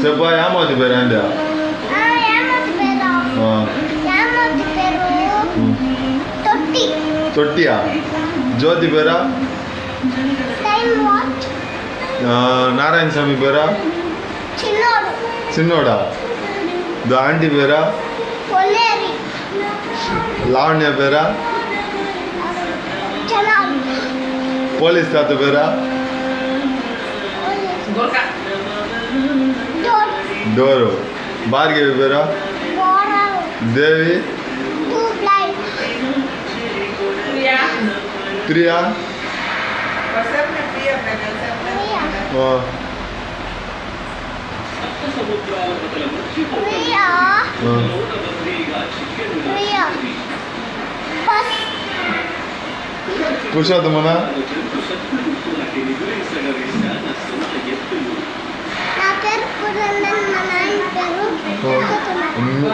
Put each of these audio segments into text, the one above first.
చెప్పా ఏమవుతుంది పేరు అండి తొట్టియా జ్యోతి పేరా నారాయణ స్వామి పేరా చిన్నోడా ఆంటీ పేరా లావణ్య పేరా పోలీస్ తాత పేరా డోరు భార్గవి పేరా దేవి ప్రియా పురుషోత్తమనా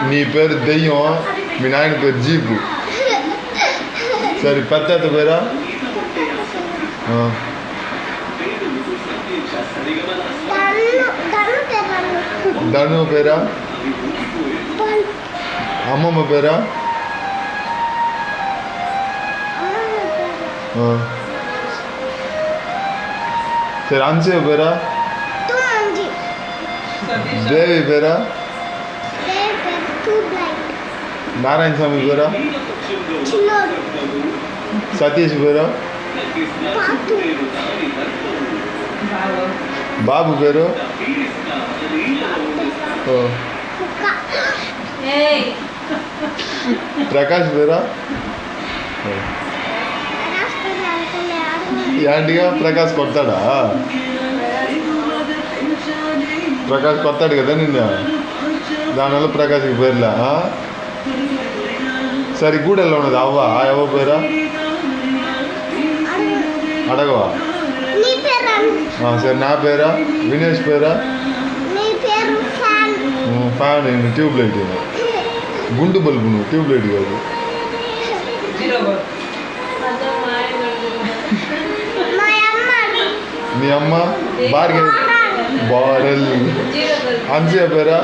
నీ పేరు దెయ్యం మీ నాయన పేరు జీపు సరే పెద్ద పేరా ధను పేరా అమ్మమ్మ పేరా సరే అంశయ్య పేరా దేవి పేరా నారాయణ స్వామి పేరా సతీష్ పేరా బాబు పేరు ప్రకాష్ పేరా యాంటిగా ప్రకాష్ కొడతాడా ప్రకాష్ కొడతాడు కదా నిన్న దానివల్ల ప్రకాష్కి పేర్లా సరే గూడెల్లో ఉన్నది అవ్వ పేరా అడగవా సరే నా పేరా వినేష్ పేరా ఫ్యాన్ ట్యూబ్ లైట్ గుండు బల్బు నువ్వు ట్యూబ్ లైట్ కాదు మీ అమ్మ భార్గవి బారెల్ అంశయ్య పేరా